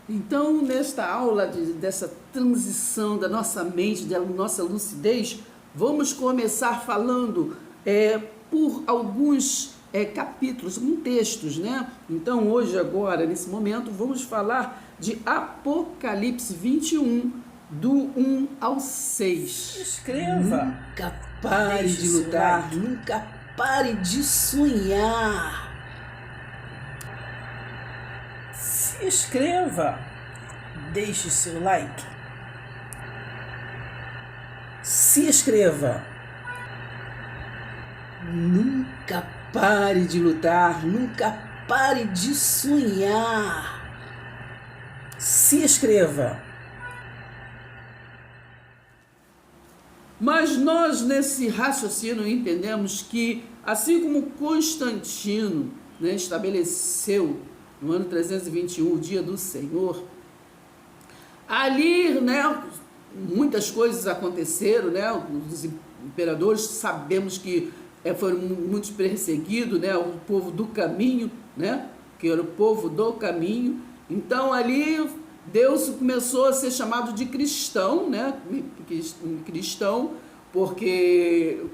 Então, nesta aula dessa transição da nossa mente, da nossa lucidez, vamos começar falando por alguns capítulos, textos, né? Então, hoje, agora, nesse momento, vamos falar de Apocalipse 21, do 1 ao 6. Escreva. Nunca pare de lutar, nunca pare de sonhar. Se inscreva. Deixe seu like. Se inscreva. Nunca pare de lutar, nunca pare de sonhar. Se inscreva. Mas nós, nesse raciocínio, entendemos que, assim como Constantino, né, estabeleceu no ano 321 o dia do Senhor, ali, né, muitas coisas aconteceram, né, os imperadores, sabemos que foram muito perseguidos, né, o povo do caminho, né, que era o povo do caminho. Então ali Deus começou a ser chamado de cristão, né, cristão, porque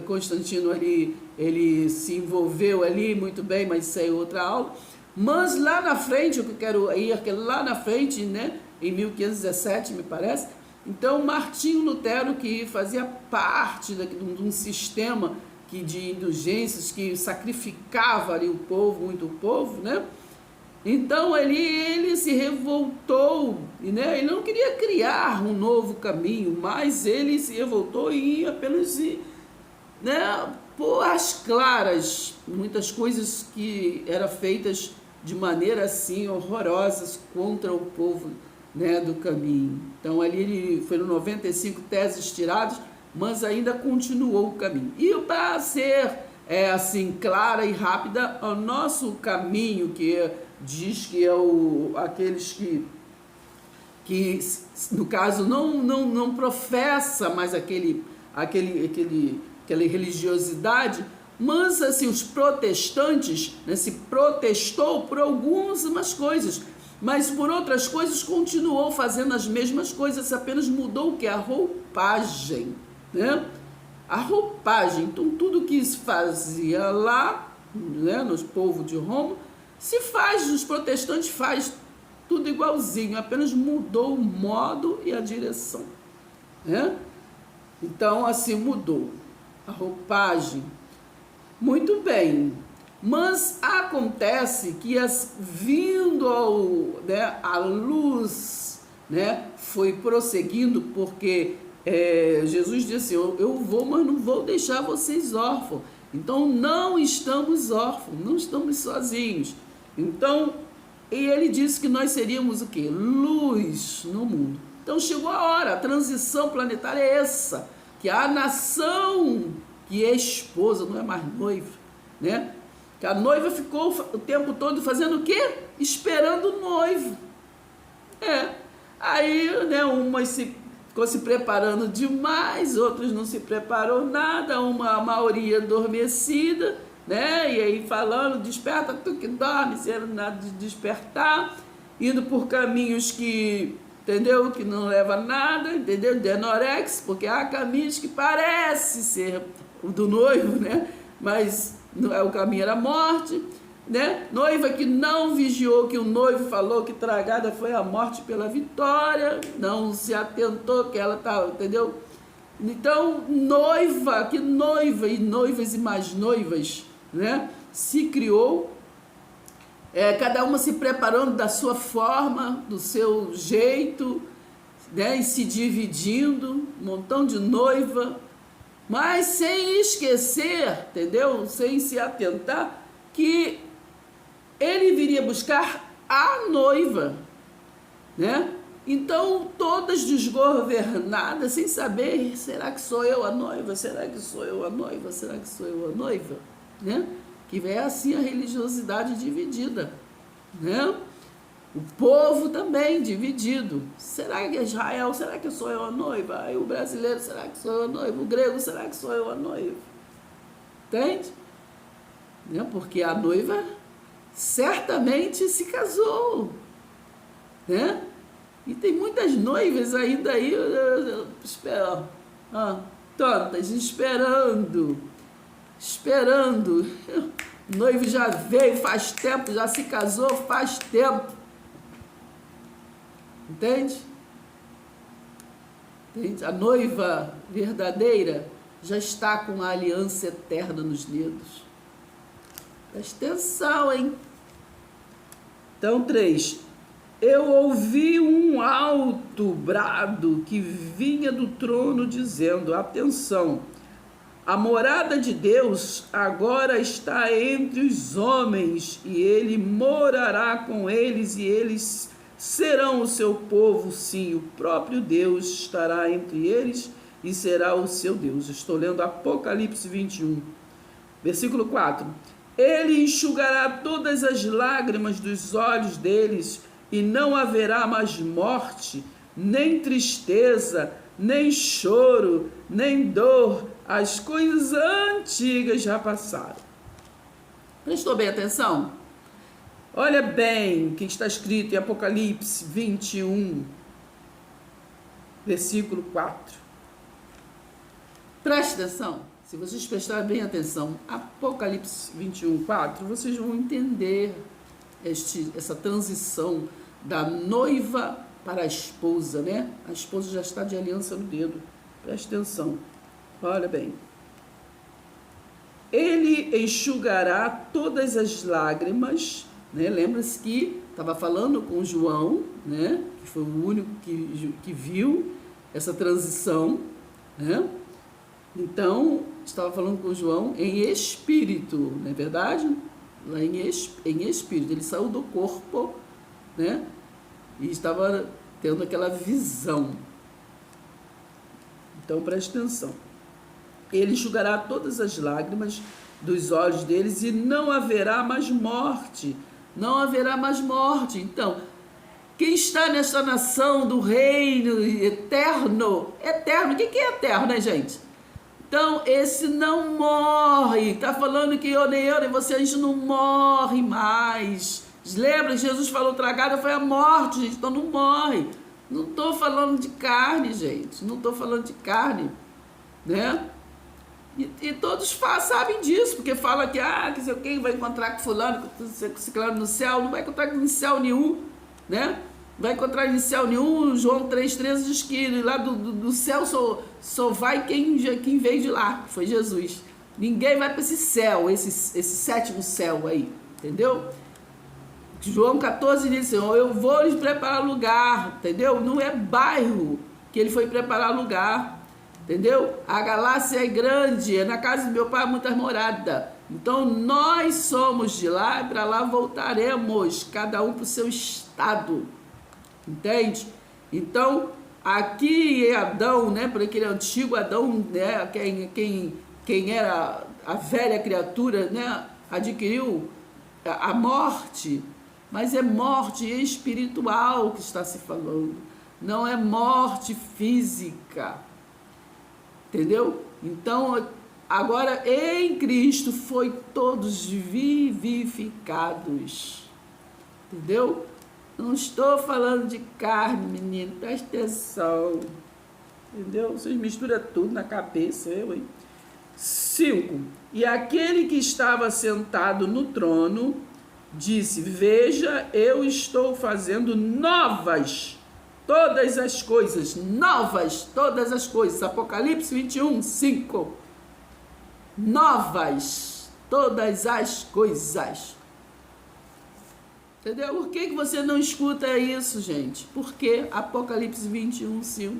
Constantino ali, ele se envolveu ali muito bem, mas isso é outra aula. Mas lá na frente, o que eu quero ir, lá na frente, né, em 1517, me parece, então Martinho Lutero, que fazia parte de um sistema de indulgências, que sacrificava ali o povo, muito o povo, né? Então ele se revoltou, né? Ele não queria criar um novo caminho, mas ele se revoltou e ia apenas, né, pôr às claras muitas coisas que eram feitas de maneira assim horrorosas contra o povo, né, do caminho. Então ali ele foram 95 teses tiradas, mas ainda continuou o caminho. E para ser assim clara e rápida, o nosso caminho, que diz que é aqueles que no caso não professa mais aquela religiosidade, mas assim os protestantes, né, se protestou por algumas coisas, mas por outras coisas continuou fazendo as mesmas coisas, apenas mudou o que? A roupagem, né? A roupagem. Então tudo que se fazia lá, né, nos povos de Roma, se faz, os protestantes faz tudo igualzinho, apenas mudou o modo e a direção, né? Então assim mudou a roupagem. Muito bem, mas acontece que vindo a luz, né, foi prosseguindo, porque Jesus disse assim, eu vou, mas não vou deixar vocês órfãos. Então não estamos órfãos, não estamos sozinhos. Então, e ele disse que nós seríamos o quê? Luz no mundo. Então chegou a hora, a transição planetária é essa, que a nação que é esposa, não é mais noiva, né? Que a noiva ficou o tempo todo fazendo o quê? Esperando o noivo. Aí, né, umas ficou se preparando demais, outros não se preparou nada, uma maioria adormecida, né? E aí falando, desperta tu que dorme, sem nada de despertar, indo por caminhos que, entendeu? Que não leva a nada, entendeu? De anorex, porque há caminhos que parece ser o do noivo, né? Mas o caminho era a morte, né? Noiva que não vigiou, que o noivo falou que tragada foi a morte pela vitória, não se atentou que ela estava, entendeu? Então, noiva, que noiva e noivas e mais noivas, né? Se criou, cada uma se preparando da sua forma, do seu jeito, né? E se dividindo, um montão de noiva, mas sem esquecer, entendeu? Sem se atentar que ele viria buscar a noiva, né? Então, todas desgovernadas, sem saber, será que sou eu a noiva? Será que sou eu a noiva? Será que sou eu a noiva? Né? Que é assim a religiosidade dividida, né? O povo também dividido. Será que é Israel? Será que sou eu a noiva? Aí o brasileiro, será que sou eu a noiva? O grego, será que sou eu a noiva? Entende? Né? Porque a noiva certamente se casou. né? E tem muitas noivas ainda aí, tantas, esperando. O noivo já veio faz tempo, já se casou faz tempo. Entende? A noiva verdadeira já está com a aliança eterna nos dedos. Presta atenção, hein? Então, 3. Eu ouvi um alto brado que vinha do trono dizendo, atenção, a morada de Deus agora está entre os homens e ele morará com eles e eles serão o seu povo, sim, o próprio Deus estará entre eles e será o seu Deus. Estou lendo Apocalipse 21, versículo 4. Ele enxugará todas as lágrimas dos olhos deles e não haverá mais morte, nem tristeza, nem choro, nem dor. As coisas antigas já passaram. Prestou bem atenção? Olha bem o que está escrito em Apocalipse 21, versículo 4. Preste atenção. Se vocês prestarem bem atenção, Apocalipse 21, 4, vocês vão entender essa transição da noiva para a esposa, né? A esposa já está de aliança no dedo. Preste atenção. Olha bem. Ele enxugará todas as lágrimas, né? Lembra-se que estava falando com João, né? Que foi o único que viu essa transição, né? Então, estava falando com João em espírito, não é verdade? Lá em espírito. Ele saiu do corpo, né? E estava tendo aquela visão. Então, preste atenção. Ele enxugará todas as lágrimas dos olhos deles e não haverá mais morte. Não haverá mais morte. Então, quem está nesta nação do reino eterno? Eterno, o que é eterno, né, gente? Então, esse não morre. Está falando que eu, nem você, a gente não morre mais. Lembra que Jesus falou, tragada foi a morte, gente. Então, não morre. Não estou falando de carne, gente. Não estou falando de carne, né? E todos sabem disso, porque fala que, quem vai encontrar com fulano, com ciclano no céu, não vai encontrar em céu nenhum, né? Vai encontrar em céu nenhum. João 3,13 diz que lá do céu só vai quem veio de lá, que foi Jesus. Ninguém vai para esse céu, esse sétimo céu aí, entendeu? João 14 diz assim, eu vou lhes preparar lugar, entendeu? Não é bairro que ele foi preparar lugar, entendeu? A galáxia é grande, é na casa do meu pai muitas moradas. Então nós somos de lá e para lá voltaremos, cada um para o seu estado, entende? Então aqui em Adão, né, por aquele antigo Adão, né, quem era a velha criatura, né, adquiriu a morte, mas é morte espiritual que está se falando, não é morte física, entendeu? Então, agora em Cristo foi todos vivificados, entendeu? Não estou falando de carne, menino, presta atenção, entendeu? Vocês misturam tudo na cabeça, eu, hein? 5. E aquele que estava sentado no trono disse, veja, eu estou fazendo novas todas as coisas, novas todas as coisas. Apocalipse 21, 5. Novas todas as coisas. Entendeu? Por que você não escuta isso, gente? Por que Apocalipse 21, 5?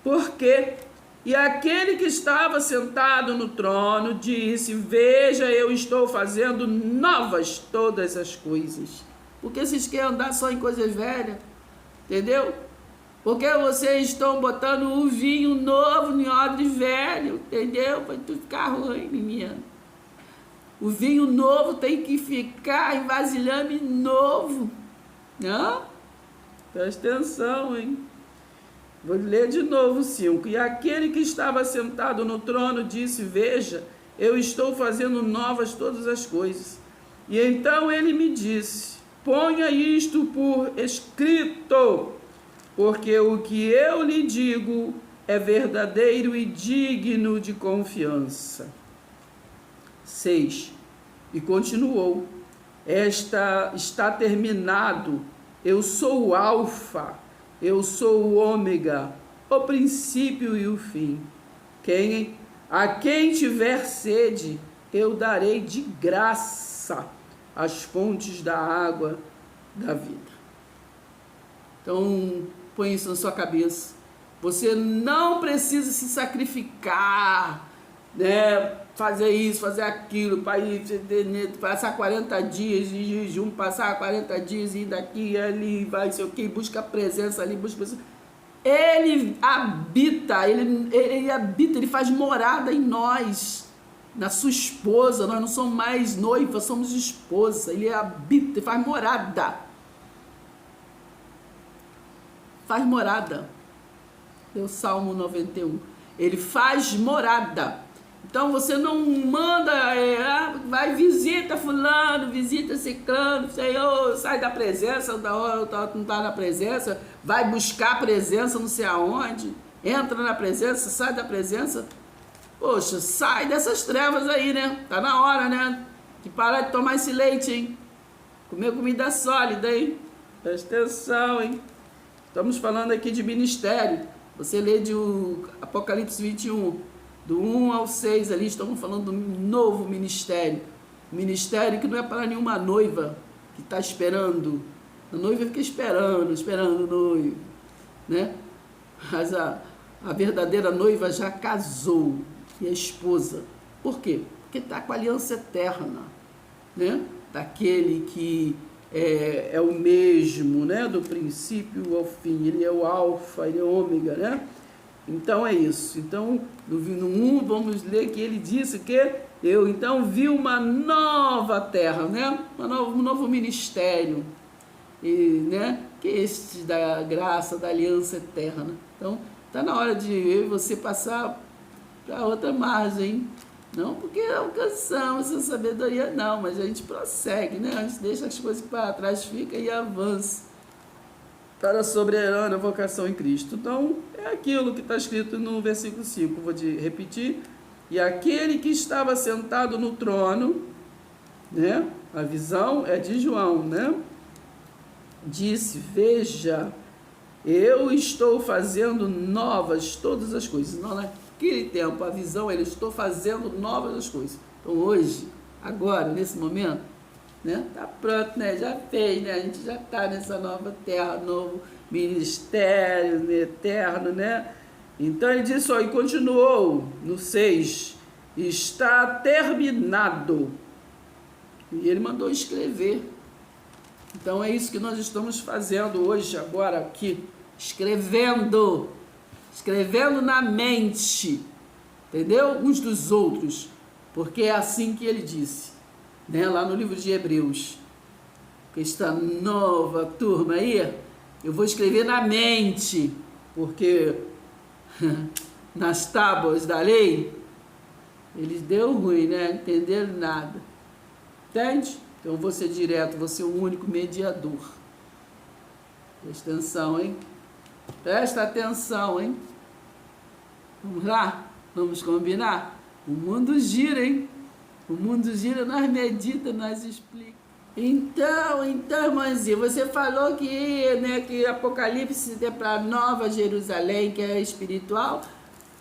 Por quê? E aquele que estava sentado no trono disse, veja, eu estou fazendo novas todas as coisas. Porque vocês querem andar só em coisas velhas? Entendeu? Porque vocês estão botando o vinho novo em odre velho, entendeu? Para tu ficar ruim, menina. O vinho novo tem que ficar em vasilhame novo. Não? Presta atenção, hein? Vou ler de novo 5. E aquele que estava sentado no trono disse, veja, eu estou fazendo novas todas as coisas. E então ele me disse, ponha isto por escrito, porque o que eu lhe digo é verdadeiro e digno de confiança. 6. E continuou: está terminado. Eu sou o Alfa, eu sou o Ômega, o princípio e o fim. A quem tiver sede, eu darei de graça as fontes da água da vida. Então, põe isso na sua cabeça. Você não precisa se sacrificar, né? Fazer isso, fazer aquilo, para ir passar 40 dias de jejum, passar 40 dias e daqui e ali, vai, sei o que, busca a presença ali, busca a presença. Ele habita, ele faz morada em nós, na sua esposa. Nós não somos mais noiva, somos esposa. Ele habita, ele faz morada. Faz morada. É o Salmo 91. Ele faz morada. Então você não manda, vai, visita fulano, visita ciclano, Senhor, sai da presença, da hora não está na presença, vai buscar a presença não sei aonde, entra na presença, sai da presença. Poxa, sai dessas trevas aí, né? Tá na hora, né? De parar de tomar esse leite, hein? Comer comida sólida, hein? Presta atenção, hein? Estamos falando aqui de ministério. Você lê de Apocalipse 21, do 1 ao 6 ali, estamos falando do novo ministério. Ministério que não é para nenhuma noiva que está esperando. A noiva fica esperando o noivo, né? Mas a verdadeira noiva já casou, e é esposa. Por quê? Porque está com a aliança eterna, né? Daquele que é o mesmo, né? Do princípio ao fim. Ele é o alfa, ele é o ômega, né? Então é isso. Então, no 1, vamos ler que ele disse que eu então vi uma nova terra, né? Um novo ministério, e, né? Que é este da graça, da aliança eterna. Então, está na hora de eu e você passar para outra margem. Não porque alcançamos essa sabedoria, não, mas a gente prossegue, né? A gente deixa as coisas que para trás ficam e avança para a soberana vocação em Cristo. Então, é aquilo que está escrito no versículo 5, vou repetir. E aquele que estava sentado no trono, né? A visão é de João, né? Disse: veja, eu estou fazendo novas todas as coisas. Não, naquele tempo, a visão, eu estou fazendo novas as coisas. Então, hoje, agora, nesse momento, né? Tá pronto, né? Já fez, né? A gente já está nessa nova terra, novo ministério eterno, né? Então ele disse, ó, e continuou no 6, está terminado. E ele mandou escrever. Então é isso que nós estamos fazendo hoje, agora aqui, escrevendo na mente, entendeu? Uns dos outros, porque é assim que ele disse, né? Lá no livro de Hebreus, que esta nova turma aí, eu vou escrever na mente, porque nas tábuas da lei, eles deu ruim, né? Não entenderam nada. Entende? Então eu vou ser direto, vou ser o único mediador. Presta atenção, hein? Presta atenção, hein? Vamos lá? Vamos combinar? O mundo gira, hein? O mundo gira, nós medita, nós explica. Então, irmãzinha, você falou que, né, que Apocalipse é para Nova Jerusalém, que é espiritual,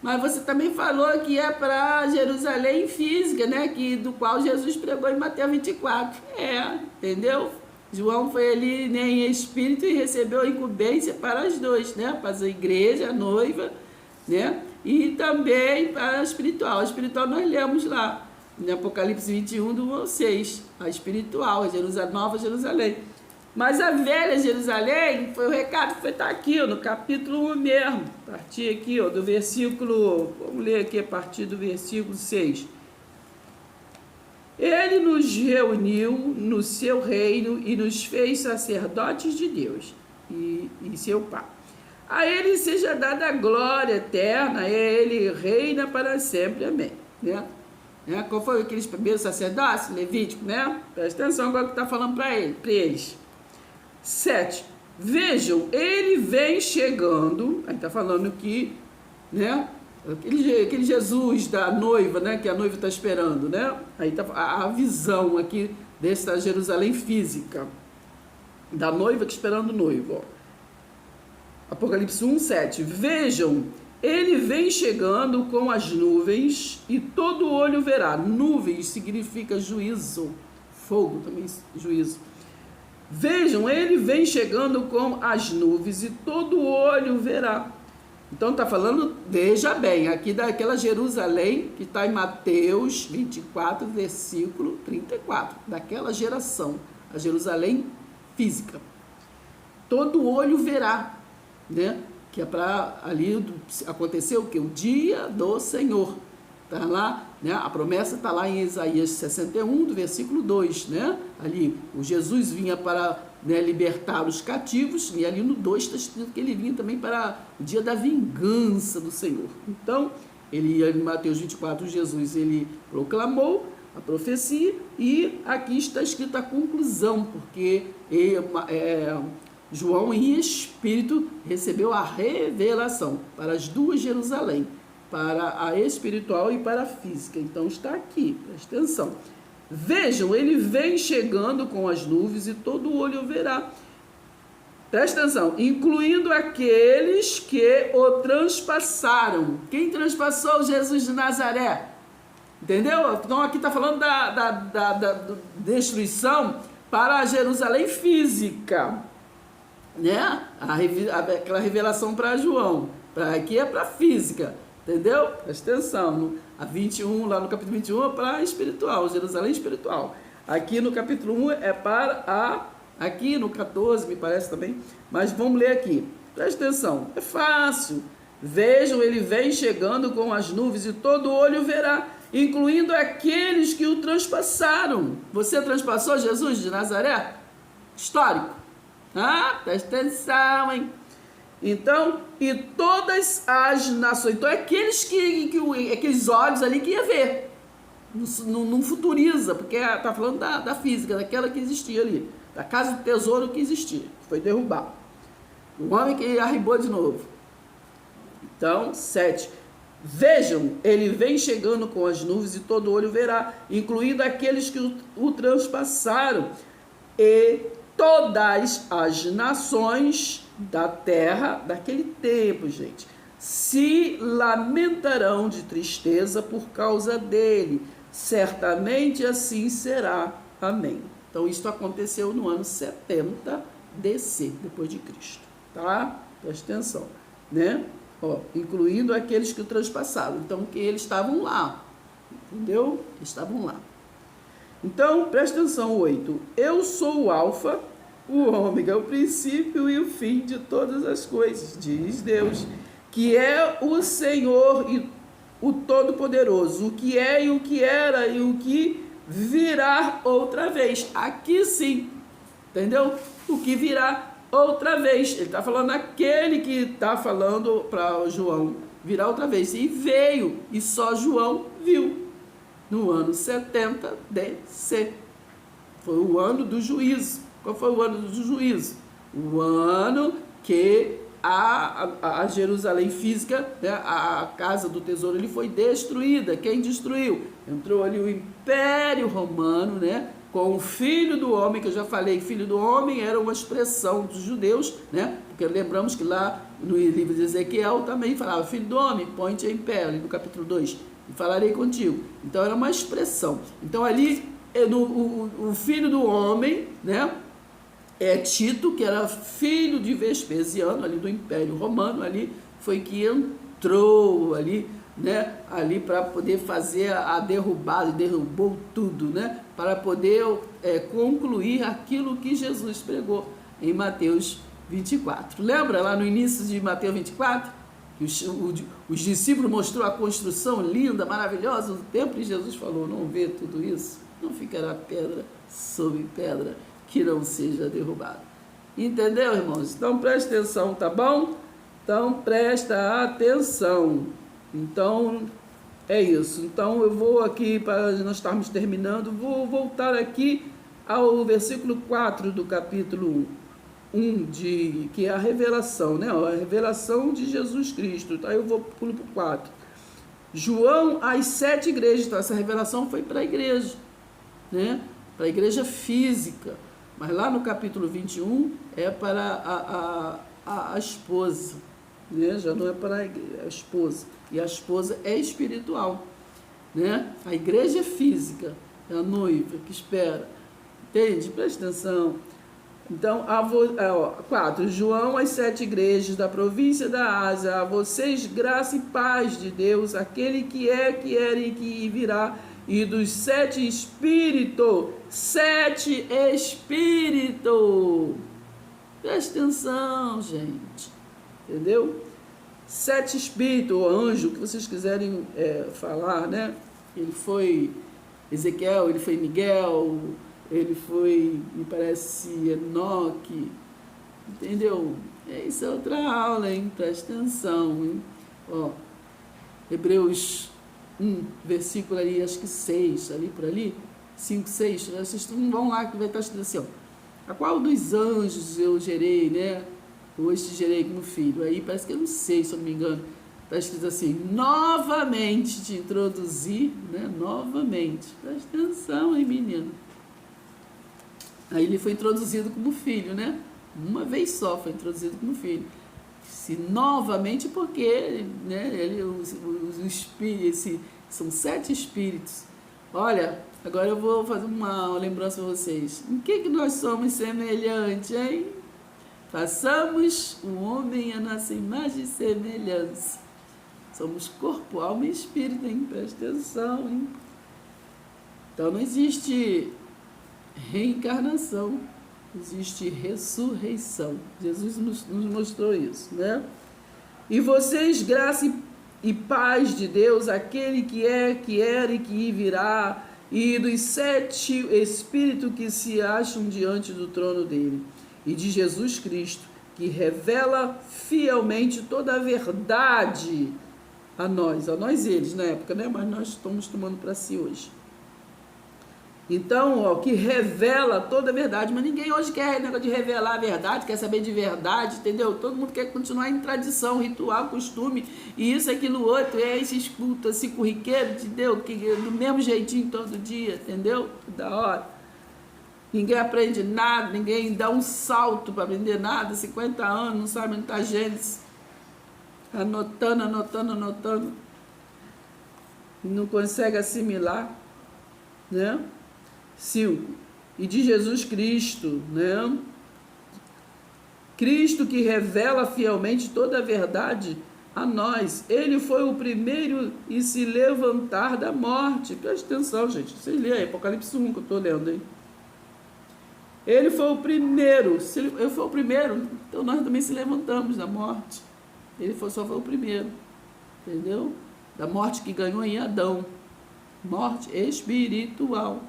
mas você também falou que é para Jerusalém física, né, do qual Jesus pregou em Mateus 24. Entendeu? João foi ali, né, em espírito e recebeu a incumbência para as duas, né, para a igreja, a noiva, né, e também para a espiritual. A espiritual nós lemos lá, em Apocalipse 21, do 1 ao 6, a espiritual, a Nova Jerusalém. Mas a velha Jerusalém, foi o recado que está aqui, ó, no capítulo 1 mesmo, a partir aqui, ó, do versículo, vamos ler aqui a partir do versículo 6. Ele nos reuniu no seu reino e nos fez sacerdotes de Deus e seu Pai. A ele seja dada a glória eterna, ele reina para sempre, amém. Né? Qual foi aqueles primeiros sacerdotes? Levítico, né? Presta atenção agora que está falando para eles. 7. Vejam, ele vem chegando, aí está falando que, né, aquele Jesus da noiva, né, que a noiva está esperando, né, aí está a visão aqui dessa Jerusalém física, da noiva que esperando o noivo, ó. Apocalipse 1, 7. Vejam, ele vem chegando com as nuvens e todo olho verá. Nuvens significa juízo, fogo também, juízo. Vejam, ele vem chegando com as nuvens e todo olho verá. Então está falando, veja bem, aqui daquela Jerusalém que está em Mateus 24, versículo 34, daquela geração, a Jerusalém física. Todo olho verá, né? Que é para ali acontecer o que? O dia do Senhor. Está lá, né? A promessa está lá em Isaías 61, do versículo 2, né? Ali, o Jesus vinha para, né, libertar os cativos, e ali no 2 está escrito que ele vinha também para o dia da vingança do Senhor. Então, ele, em Mateus 24, Jesus, ele proclamou a profecia, e aqui está escrita a conclusão, porque João, em espírito, recebeu a revelação para as duas Jerusalém, para a espiritual e para a física. Então está aqui, presta atenção. Vejam, ele vem chegando com as nuvens e todo olho verá. Presta atenção, incluindo aqueles que o transpassaram. Quem transpassou Jesus de Nazaré? Entendeu? Então aqui está falando da destruição para a Jerusalém física, né? Aquela revelação para João. Aqui é para a física. Entendeu? Presta atenção. A 21, lá no capítulo 21 é para a espiritual, Jerusalém espiritual. Aqui no capítulo 1 é para aqui no 14, me parece também. Mas vamos ler aqui. Presta atenção. É fácil. Vejam, ele vem chegando com as nuvens e todo olho verá, incluindo aqueles que o transpassaram. Você transpassou Jesus de Nazaré? Histórico. Presta atenção, hein? Então, e todas as nações. Então, é aqueles olhos ali que ia ver. Não futuriza, porque está falando da física, daquela que existia ali. Da casa do tesouro que existia, que foi derrubado. O homem que arribou de novo. Então, 7. Vejam, ele vem chegando com as nuvens e todo olho verá, incluindo aqueles que o transpassaram. E todas as nações da terra, daquele tempo, gente, se lamentarão de tristeza por causa dele. Certamente assim será. Amém. Então, isso aconteceu no ano 70 DC, depois de Cristo. Tá? Presta atenção, né? Incluindo aqueles que o transpassaram. Então, que eles estavam lá. Entendeu? Estavam lá. Então, presta atenção, 8. Eu sou o alfa, o ômega, o princípio e o fim de todas as coisas, diz Deus, que é o Senhor e o Todo-Poderoso, o que é e o que era e o que virá outra vez. Aqui sim, entendeu? O que virá outra vez. Ele está falando aquele que está falando para João, virá outra vez. E veio, e só João viu, no ano 70 DC. Foi o ano do juízo. Qual foi o ano do juízo? O ano que a Jerusalém física, né, a casa do tesouro, ele foi destruída. Quem destruiu? Entrou ali o Império Romano, né, com o Filho do Homem, que eu já falei, Filho do Homem era uma expressão dos judeus, né, porque lembramos que lá no livro de Ezequiel também falava, Filho do Homem, põe-te em pé, ali no capítulo 2, e falarei contigo. Então era uma expressão. Então ali, o Filho do Homem, né, Tito, que era filho de Vespasiano, ali do Império Romano, ali foi que entrou ali, né, ali para poder fazer a derrubada, derrubou tudo, né, para poder concluir aquilo que Jesus pregou em Mateus 24. Lembra lá no início de Mateus 24? Que os discípulos mostrou a construção linda, maravilhosa do templo, e Jesus falou, não vê tudo isso? Não ficará pedra sobre pedra que não seja derrubado. Entendeu, irmãos? Então presta atenção, tá bom? Então presta atenção. Então é isso. Então eu vou aqui, para nós estarmos terminando, vou voltar aqui ao versículo 4 do capítulo 1. que é a revelação, né? A revelação de Jesus Cristo. Tá? Eu pulo para o 4. João, as 7 igrejas. Então, essa revelação foi para a igreja, né? Para a igreja física. Mas lá no capítulo 21 é para a esposa, né? Já não é para a esposa. E a esposa é espiritual, né? A igreja é física, é a noiva que espera. Entende? Presta atenção. Então, 4. João, as 7 igrejas da província da Ásia, a vocês graça e paz de Deus, aquele que é, que era e que virá, e dos 7 espíritos. 7 espíritos. Presta atenção, gente. Entendeu? 7 espíritos, ou anjo, o que vocês quiserem falar, né? Ele foi Ezequiel, ele foi Miguel, ele foi, me parece, Enoque, entendeu? Isso é outra aula, hein? Presta atenção, hein? Ó, Hebreus 1, versículo ali, acho que 6, ali por ali, 5, 6, vocês vão lá que vai estar escrito assim, ó. A qual dos anjos eu gerei, né? Ou este gerei como filho? Aí parece que eu não sei, se eu não me engano. Está escrito assim, novamente te introduzir, né? Novamente. Presta atenção, hein, menino? Aí ele foi introduzido como filho, né? Uma vez só foi introduzido como filho. Se novamente, porque, né, os espíritos, são 7 espíritos. Olha, agora eu vou fazer uma lembrança para vocês. Em que nós somos semelhantes, hein? Façamos o homem a nossa imagem e semelhança. Somos corpo, alma e espírito, hein? Presta atenção, hein? Então não existe reencarnação, existe ressurreição. Jesus nos mostrou isso, né? E vocês, graça e paz de Deus, aquele que é, que era e que virá, e dos 7 espíritos que se acham diante do trono dele, e de Jesus Cristo, que revela fielmente toda a verdade a nós eles na época, né? Mas nós estamos tomando para si hoje. Então, ó, que revela toda a verdade, mas ninguém hoje quer negócio de revelar a verdade, quer saber de verdade, entendeu? Todo mundo quer continuar em tradição, ritual, costume, e isso, aquilo, outro, esses cultos assim, corriqueiro, entendeu? Que do mesmo jeitinho todo dia, entendeu? Da hora. Ninguém aprende nada, ninguém dá um salto para aprender nada, 50 anos, não sabe onde está a Gênesis. Anotando. Não consegue assimilar, né? 5. E de Jesus Cristo, né? Cristo que revela fielmente toda a verdade a nós. Ele foi o primeiro e se levantar da morte. Presta atenção, gente. Vocês leem aí, Apocalipse 1 que eu estou lendo, hein? Ele foi o primeiro. Se ele foi o primeiro, então nós também se levantamos da morte. Ele só foi o primeiro. Entendeu? Da morte que ganhou em Adão. Morte espiritual.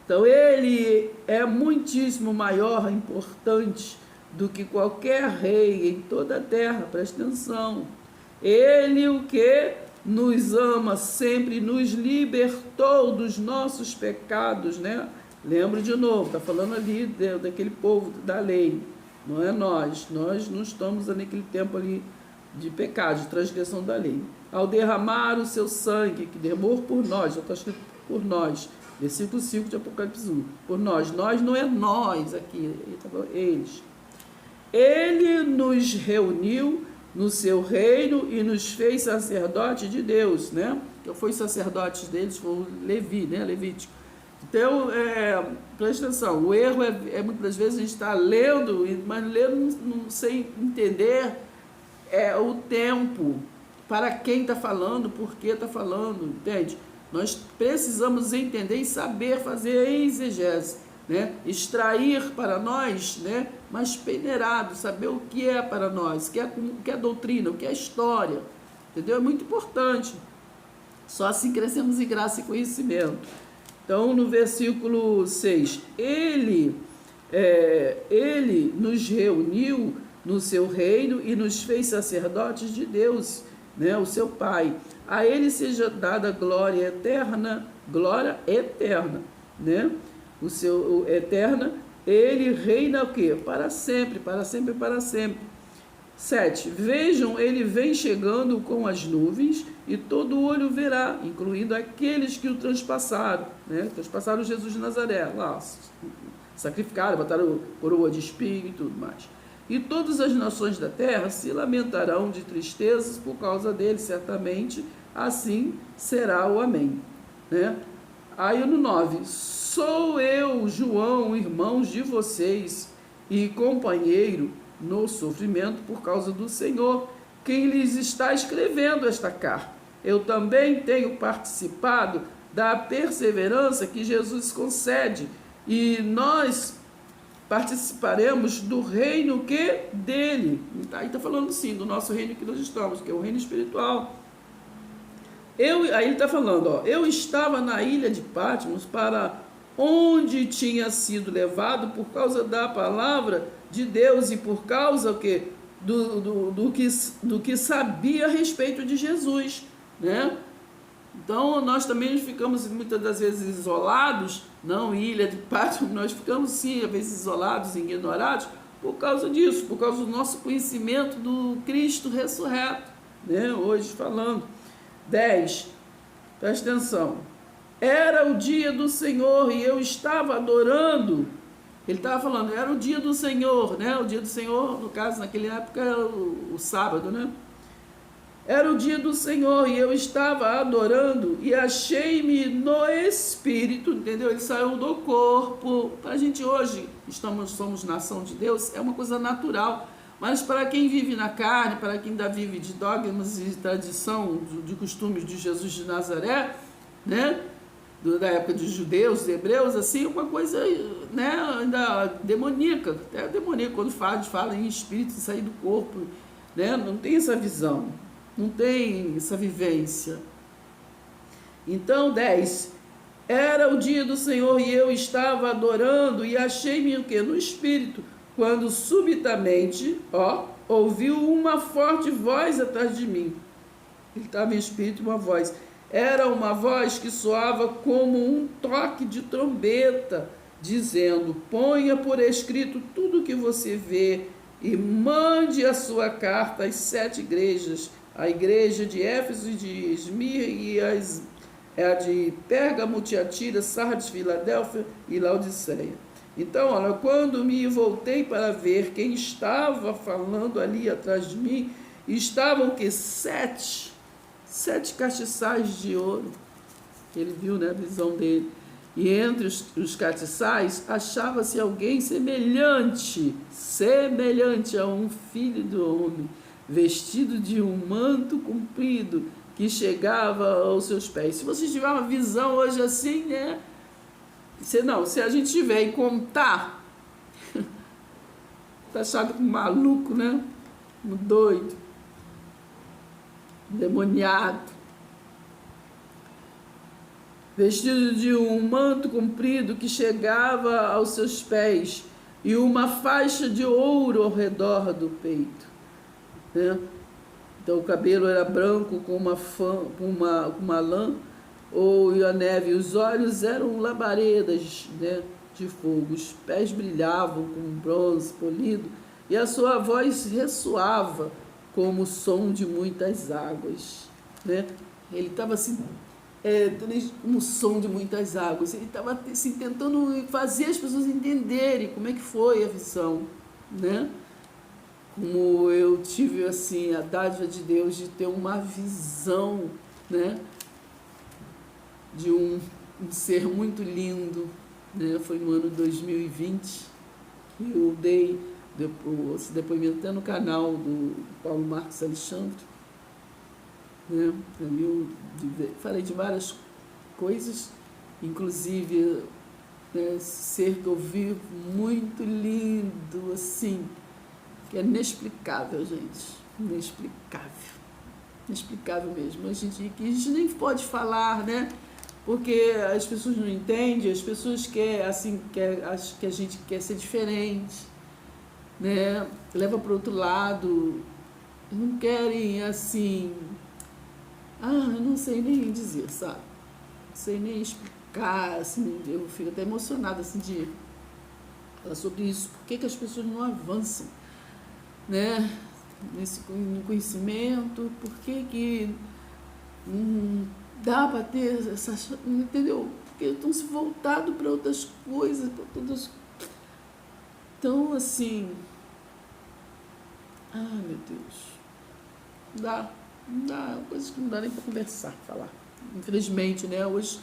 Então ele é muitíssimo maior, importante do que qualquer rei em toda a terra. Presta atenção. Ele o que nos ama sempre, nos libertou dos nossos pecados, né? Lembra de novo, está falando ali daquele povo da lei, não é nós não estamos naquele tempo ali de pecado, de transgressão da lei. Ao derramar o seu sangue, que derramou por nós, já está escrito por nós, versículo 5 de Apocalipse 1, por nós não é nós aqui, eles. Ele nos reuniu no seu reino e nos fez sacerdote de Deus, né? Eu fui sacerdote deles, foi o Levi, né? Levítico. Então, presta atenção, o erro é muitas das vezes a gente está lendo, mas lendo não sem entender o tempo, para quem está falando, por que está falando, entende? Nós precisamos entender e saber fazer a exegese, né? Extrair para nós, né? Mas peneirado, saber o que é para nós, o que é doutrina, o que é história, entendeu? É muito importante. Só assim crescemos em graça e conhecimento. Então, no versículo 6, ele nos reuniu no seu reino e nos fez sacerdotes de Deus, né, o seu Pai. A ele seja dada glória eterna, né, eterna, ele reina o quê? Para sempre, para sempre, para sempre. 7. Vejam, ele vem chegando com as nuvens e todo olho verá, incluindo aqueles que o transpassaram, né? Transpassaram Jesus de Nazaré, lá, sacrificaram, botaram coroa de espinho e tudo mais. E todas as nações da terra se lamentarão de tristezas por causa dele, certamente, assim será o amém. Né? Aí no 9, sou eu, João, irmãos de vocês e companheiro no sofrimento por causa do Senhor, quem lhes está escrevendo esta carta. Eu também tenho participado da perseverança que Jesus concede, e nós participaremos do reino que dele. Aí está falando sim, do nosso reino que nós estamos, que é o reino espiritual. Aí ele está falando, ó, eu estava na ilha de Patmos, para onde tinha sido levado por causa da palavra de Deus e por causa do que sabia a respeito de Jesus, né? Então nós também ficamos muitas das vezes isolados, não ilha de Patmos, nós ficamos sim às vezes isolados, ignorados, por causa disso, por causa do nosso conhecimento do Cristo ressurreto, né? Hoje falando. 10, presta atenção, era o dia do Senhor e eu estava adorando. Ele estava falando, era o dia do Senhor, né? O dia do Senhor, no caso, naquela época, era o sábado, né? Era o dia do Senhor e eu estava adorando e achei-me no Espírito, entendeu? Ele saiu do corpo. Para a gente hoje, somos nação de Deus, é uma coisa natural. Mas para quem vive na carne, para quem ainda vive de dogmas e tradição, de costumes de Jesus de Nazaré, né? Da época dos judeus, dos hebreus, assim, uma coisa, né, ainda demoníaca, até demoníaca, quando fala em espírito sair do corpo, né, não tem essa visão, não tem essa vivência. Então, 10, era o dia do Senhor e eu estava adorando e achei-me o quê? No espírito, quando subitamente, ouviu uma forte voz atrás de mim. Ele estava em espírito, uma voz. Era uma voz que soava como um toque de trombeta, dizendo, ponha por escrito tudo o que você vê e mande a sua carta às 7 igrejas, a igreja de Éfeso e de Esmirna e a de Pérgamo, Tiatira, Sardes, Filadélfia e Laodiceia. Então, olha, quando me voltei para ver quem estava falando ali atrás de mim, estavam o quê? 7 castiçais de ouro. Ele viu, né, a visão dele. E entre os castiçais achava-se alguém semelhante a um filho do homem, vestido de um manto comprido que chegava aos seus pés. Se você tiver uma visão hoje assim, né? Se a gente tiver e contar, tá achado como maluco, né? Um doido, demoniado, vestido de um manto comprido que chegava aos seus pés e uma faixa de ouro ao redor do peito, né? Então o cabelo era branco com uma lã ou a neve, os olhos eram labaredas, né, de fogo, os pés brilhavam com bronze polido e a sua voz ressoava como o som de muitas águas, né? Ele estava assim, como o som de muitas águas, ele estava assim, tentando fazer as pessoas entenderem como é que foi a visão, né? Como eu tive assim a dádiva de Deus de ter uma visão, né, de um ser muito lindo, né? Foi no ano 2020 que eu dei esse depoimento até no canal do Paulo Marcos Alexandre, né? Eu falei de várias coisas, inclusive, né, ser que eu vi muito lindo, assim, que é inexplicável, gente, inexplicável mesmo, que a gente nem pode falar, né? Porque as pessoas não entendem, as pessoas acham que a gente quer ser diferente, né? Leva para o outro lado, não querem assim, eu não sei nem dizer, sabe? Não sei nem explicar, assim, eu fico até emocionada assim, de Fala sobre isso. Por que as pessoas não avançam, né? No conhecimento, por que dá para ter essa, entendeu? Porque estão se voltado para outras coisas, para todas. Então, assim, meu Deus, não dá, coisas que não dá nem para conversar, falar. Infelizmente, né, hoje,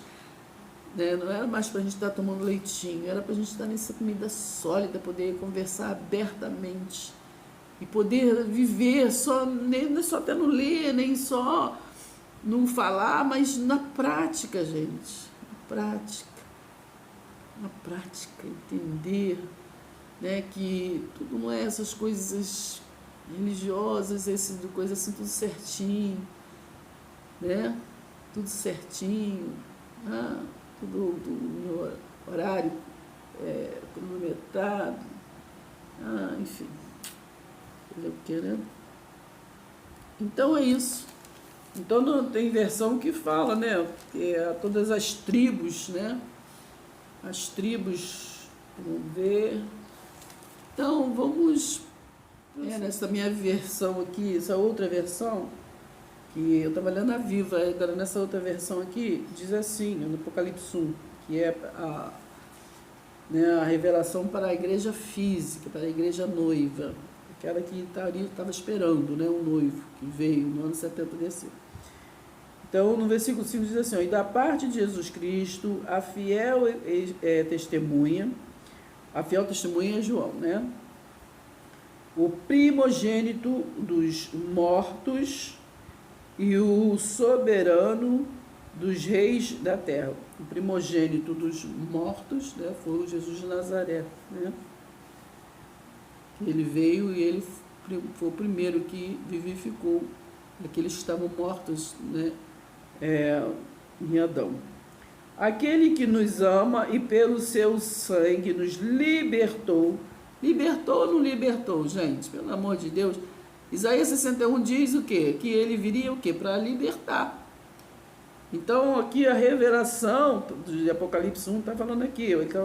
né, não era mais para a gente estar tomando leitinho, era para a gente estar nessa comida sólida, poder conversar abertamente e poder viver, nem só até não ler, nem só não falar, mas na prática, gente, na prática, entender, né, que tudo não é essas coisas religiosas, coisa assim, tudo certinho, né, tudo certinho, tudo no horário cronometrado, enfim, fazer o que, né? Então é isso. Então não tem versão que fala, né, que todas as tribos, né, as tribos, vamos ver. Então vamos, nessa minha versão aqui, essa outra versão, que eu estava lendo a Viva, agora nessa outra versão aqui, diz assim, no Apocalipse 1, que é a revelação para a igreja física, para a igreja noiva, aquela que estava esperando, né, o noivo, que veio no ano 70 desceu. Então, no versículo 5 diz assim, e da parte de Jesus Cristo, a fiel testemunha é João, né? O primogênito dos mortos e o soberano dos reis da terra. O primogênito dos mortos, né, foi o Jesus de Nazaré, né? Ele veio e ele foi o primeiro que vivificou aqueles que estavam mortos, né, em Adão. Aquele que nos ama e pelo seu sangue nos libertou. Libertou ou não libertou, gente? Pelo amor de Deus. Isaías 61 diz o quê? Que ele viria o quê? Para libertar. Então, aqui a revelação de Apocalipse 1 está falando aqui. Ele está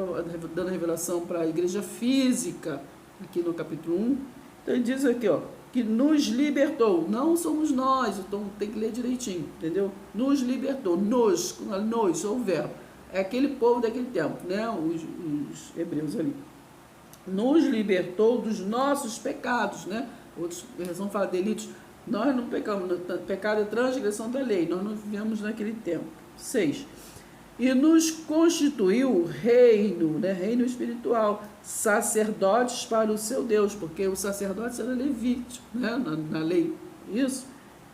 dando a revelação para a igreja física, aqui no capítulo 1. Então, ele diz aqui, que nos libertou. Não somos nós, então tem que ler direitinho, entendeu? Nos libertou. Nós, o verbo. É aquele povo daquele tempo, né? Os hebreus ali. Nos libertou dos nossos pecados, né? Outros versões falam delitos. Nós não pecamos, pecado é transgressão da lei, nós não vivemos naquele tempo. 6. E nos constituiu reino, né? Reino espiritual, sacerdotes para o seu Deus, porque o sacerdote era levítico, né? Na lei, isso.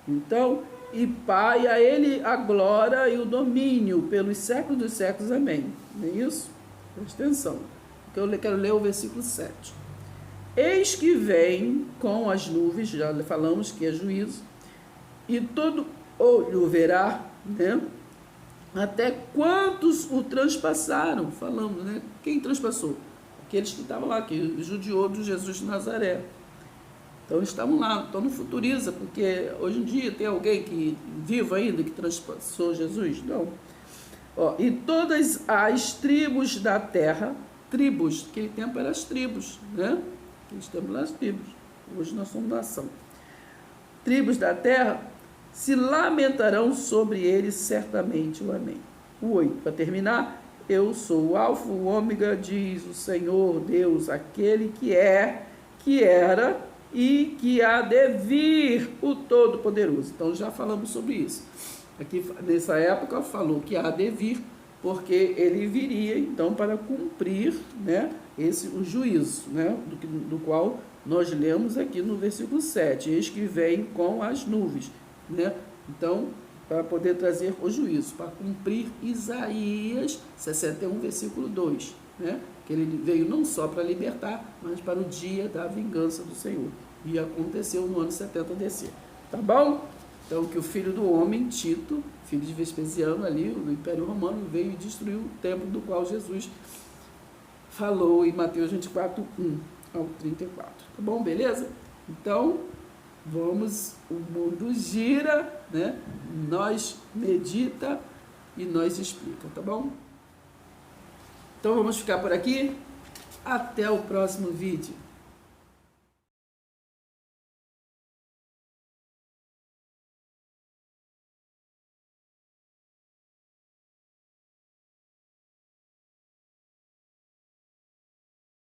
Então, e Pai, a ele a glória e o domínio pelos séculos dos séculos, amém. Não é isso? Presta atenção, porque eu quero ler o versículo 7. Eis que vem com as nuvens, já falamos que é juízo, e todo olho verá, né? Até quantos o transpassaram, falamos, né? Quem transpassou? Aqueles que estavam lá, que judiou de Jesus de Nazaré. Então estavam lá, então não futuriza, porque hoje em dia tem alguém que vivo ainda que transpassou Jesus? Não. E todas as tribos da terra, tribos, naquele tempo eram as tribos, né? Estamos nas tribos, hoje nós somos nação. Tribos da terra se lamentarão sobre ele certamente, o amém. O 8, para terminar, eu sou o alfa, o ômega, diz o Senhor Deus, aquele que é, que era e que há de vir, o Todo-Poderoso. Então já falamos sobre isso. Aqui nessa época falou que há de vir, porque ele viria então para cumprir, né, o juízo, né, do qual nós lemos aqui no versículo 7, eis que vem com as nuvens, né? Então, para poder trazer o juízo, para cumprir Isaías 61, versículo 2, né? Que ele veio não só para libertar, mas para o dia da vingança do Senhor. E aconteceu no ano 70 descer. Tá bom? Então, que o filho do homem, Tito, filho de Vespasiano ali, do Império Romano, veio e destruiu o templo do qual Jesus falou em Mateus 24, 1 ao 34. Tá bom? Beleza? Então, vamos, o mundo gira, né? Nós medita e nós explica, tá bom? Então, vamos ficar por aqui. Até o próximo vídeo.